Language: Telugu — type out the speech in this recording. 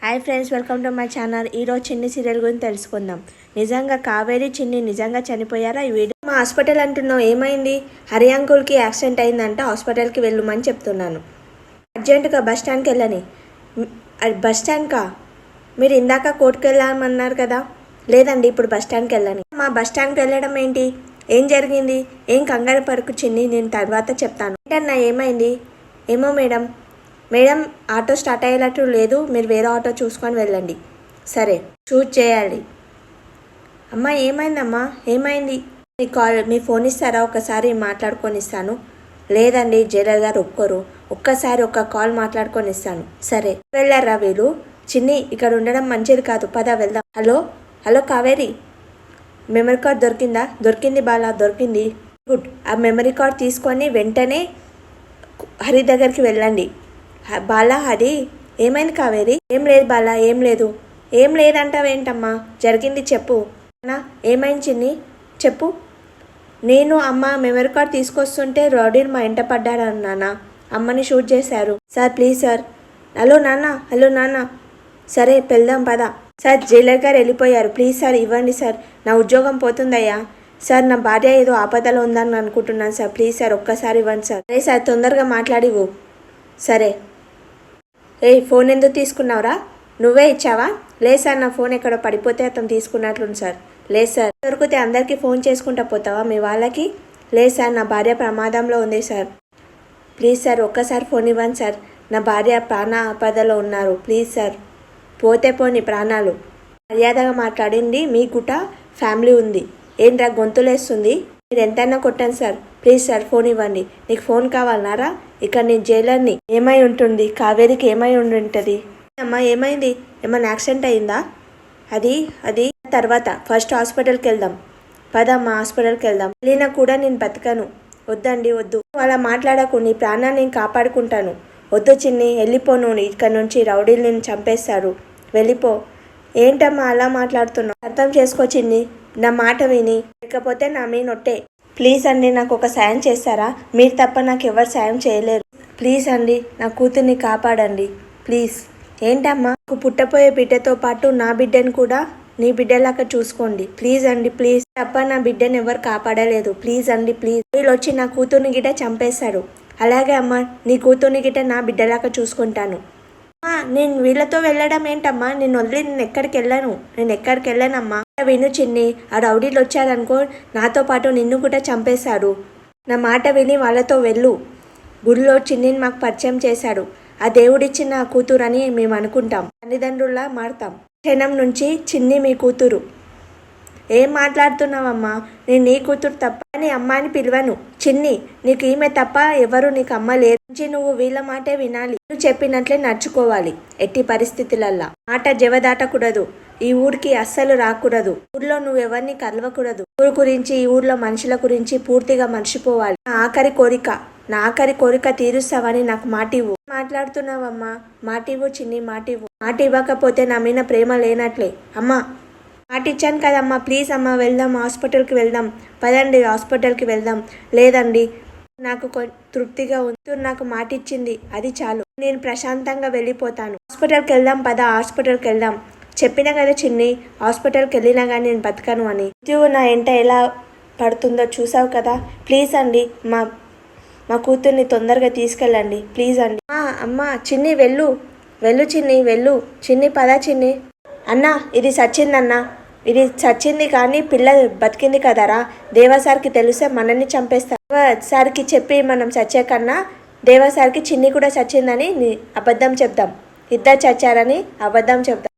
Hi friends, welcome to my channel. ఈరోజు చిన్ని సీరియల్ గురించి తెలుసుకుందాం. నిజంగా కావేరి చిన్ని నిజంగా చనిపోయారా? ఈ వీడియో మా హాస్పిటల్ అంటున్నావు, ఏమైంది? హరి అంకుల్కి యాక్సిడెంట్ అయిందంట, హాస్పిటల్కి వెళ్ళమని చెప్తున్నాను. అర్జెంటుగా బస్ స్టాండ్కి వెళ్ళని. బస్ స్టాండ్కా? మీరు ఇందాక కోర్టుకు వెళ్ళామన్నారు కదా. లేదండి, ఇప్పుడు బస్ స్టాండ్కి వెళ్ళని. మా బస్ స్టాండ్కి వెళ్ళడం ఏంటి? ఏం జరిగింది? ఏం కంగారు పరకు చిన్ని, నేను తర్వాత చెప్తాను. ఏంటన్నా ఏమైంది? ఏమో మేడం ఆటో స్టార్ట్ అయ్యేటట్టు లేదు, మీరు వేరే ఆటో చూసుకొని వెళ్ళండి. సరే, షూట్ చేయాలి. అమ్మా ఏమైందమ్మా, ఏమైంది? మీ ఫోన్ ఇస్తారా? ఒకసారి మాట్లాడుకొని ఇస్తాను. లేదండి, జైలర్ గారు ఒప్పుకోరు. ఒక్కసారి ఒక కాల్ మాట్లాడుకొని ఇస్తాను. సరే, వెళ్ళారా వీళ్ళు? చిన్ని, ఇక్కడ ఉండడం మంచిది కాదు, పద వెళ్దాం. హలో కావేరి, మెమరీ కార్డ్ దొరికిందా? దొరికింది బాలా, దొరికింది. గుడ్. ఆ మెమరీ కార్డ్ తీసుకొని వెంటనే హరి దగ్గరికి వెళ్ళండి. బాలా, అది ఏమైంది కావేరి? ఏం లేదు బాలా, ఏం లేదు. ఏం లేదంటావేంటమ్మా? జరిగింది చెప్పు. ఏమైంది చిన్ని, చెప్పు. నేను అమ్మ మెమరీ కార్డ్ తీసుకొస్తుంటే రౌడీలు మా ఇంట పడ్డారన్నానా, అమ్మని షూట్ చేశారు. Sir please sir. హలో నాన్న. సరే వెళ్దాం పద. సార్ జైలర్ గారు వెళ్ళిపోయారు, ప్లీజ్ సార్ ఇవ్వండి సార్, నా ఉద్యోగం పోతుందయ్యా. సార్ నా భార్య ఏదో ఆపదలో ఉందని అనుకుంటున్నాను సార్, ప్లీజ్ సార్ ఒక్కసారి ఇవ్వండి సార్. సరే సార్, తొందరగా మాట్లాడివు. సరే. ఫోన్ ఎందుకు తీసుకున్నావురా? నువ్వే ఇచ్చావా? లేదు సార్, నా ఫోన్ ఎక్కడో పడిపోతే అతను తీసుకున్నట్లుంది సార్. లేదు సార్. దొరికితే అందరికీ ఫోన్ చేసుకుంటా పోతావా మీ వాళ్ళకి? లేదు సార్, నా భార్య ప్రమాదంలో ఉంది సార్. ప్లీజ్ సార్ ఒక్కసారి ఫోన్ ఇవ్వండి సార్, నా భార్య ప్రాణ ఆపదలో ఉన్నారు, ప్లీజ్ సార్. పోతే పోని ప్రాణాలు. మర్యాదగా మాట్లాడింది, మీ గుట ఫ్యామిలీ ఉంది. ఏంట్రా గొంతులేస్తుంది? మీరు ఎంతైనా కొట్టాను సార్, ప్లీజ్ సార్ ఫోన్ ఇవ్వండి. నీకు ఫోన్ కావాలన్నారా? ఇక్కడ నేను జైలర్ని. ఏమై ఉంటుంది? కావేరికి ఏమై ఉంటుంది? అమ్మా ఏమైంది? ఏమైనా యాక్సిడెంట్ అయిందా? అది తర్వాత ఫస్ట్ హాస్పిటల్కి వెళ్దాం. పదమ్మా హాస్పిటల్కి వెళ్దాం. వెళ్ళినా కూడా నేను బతకను. వద్దండి, వద్దు. అలా మాట్లాడకు, నీ ప్రాణాన్ని నేను కాపాడుకుంటాను. వద్దు చిన్ని, వెళ్ళిపోను. ఇక్కడ నుంచి రౌడీలు నేను చంపేస్తారు, వెళ్ళిపో. ఏంటమ్మా అలా మాట్లాడుతున్నావు? అర్థం చేసుకో చిన్ని, నా మాట విని, లేకపోతే నా మీ నొట్టే. ప్లీజ్ అండి, నాకు ఒక సాయం చేస్తారా? మీరు తప్ప నాకు ఎవరు సాయం చేయలేరు. ప్లీజ్ అండి, నా కూతుర్ని కాపాడండి ప్లీజ్. ఏంటమ్మా, నాకు పుట్టపోయే బిడ్డతో పాటు నా బిడ్డను కూడా నీ బిడ్డలాగా చూసుకోండి ప్లీజ్ అండి, ప్లీజ్. తప్ప నా బిడ్డను ఎవరు కాపాడలేదు, ప్లీజ్ అండి ప్లీజ్. వీళ్ళు వచ్చి నా కూతుర్ని గిట్ట చంపేశారు. అలాగే అమ్మా, నీ కూతుర్ని గిట్ట నా బిడ్డలాగా చూసుకుంటాను. నేను వీళ్ళతో వెళ్ళడం ఏంటమ్మా? నేను వదిలి నేను ఎక్కడికి వెళ్ళానమ్మా. విను చిన్ని, ఆ రౌడీలు వచ్చారనుకో, నాతో పాటు నిన్ను కూడా చంపేశాడు. నా మాట విని వాళ్ళతో వెళ్ళు. గుడిలో చిన్నిని మాకు పరిచయం చేశాడు. ఆ దేవుడిచ్చిన నా కూతురు అని మేము అనుకుంటాం, తల్లిదండ్రుల్లా మారుతాం. క్షణం నుంచి చిన్ని మీ కూతురు. ఏం మాట్లాడుతున్నావమ్మా? నేను నీ కూతురు తప్ప అని అమ్మాయిని పిలవను. చిన్ని, నీకు ఈమె తప్ప ఎవరు నీకు అమ్మ లేదు. నువ్వు వీళ్ళ మాటే వినాలి, నువ్వు చెప్పినట్లే నడుచుకోవాలి. ఎట్టి పరిస్థితులల్లా మాట జవదాటకూడదు. ఈ ఊరికి అస్సలు రాకూడదు. ఊర్లో నువ్వు ఎవరిని కలవకూడదు. ఊరు గురించి, ఈ ఊర్లో మనుషుల గురించి పూర్తిగా మర్చిపోవాలి. నా ఆఖరి కోరిక తీరుస్తావని నాకు మాటివ్వు. మాట్లాడుతున్నావమ్మా? మాటివ్వు చిన్ని, మాటివ్వు. మాట ఇవ్వకపోతే నా మీద ప్రేమ లేనట్లే. అమ్మా మాటిచ్చాను కదమ్మా, ప్లీజ్ అమ్మా వెళ్దాం, హాస్పిటల్కి వెళ్దాం. పదండి హాస్పిటల్కి వెళ్దాం. లేదండి, నాకు తృప్తిగా ఉంది. నాకు మాట ఇచ్చింది, అది చాలు. నేను ప్రశాంతంగా వెళ్ళిపోతాను. హాస్పిటల్కి వెళ్దాం పద, హాస్పిటల్కి వెళ్దాం. చెప్పినా కదా చిన్ని, హాస్పిటల్కి వెళ్ళినా కానీ నేను బతకను అని. మృత్యువు నా ఎంట ఎలా పడుతుందో చూసావు కదా. ప్లీజ్ అండి, మా కూతుర్ని తొందరగా తీసుకెళ్ళండి ప్లీజ్ అండి. అమ్మా చిన్ని వెళ్ళు చిన్ని, వెళ్ళు చిన్ని, పద చిన్ని. అన్నా ఇది సచ్చిందన్నా, ఇది చచ్చింది కానీ పిల్ల బతికింది కదరా. దేవాసార్కి తెలిస్తే మనల్ని చంపేస్తారు. దేవాసార్కి చెప్పి మనం చచ్చే కన్నా దేవాసార్కి చిన్ని కూడా చచ్చిందని అబద్ధం చెప్దాం. ఇద్దరు చచ్చారని అబద్ధం చెప్దాం.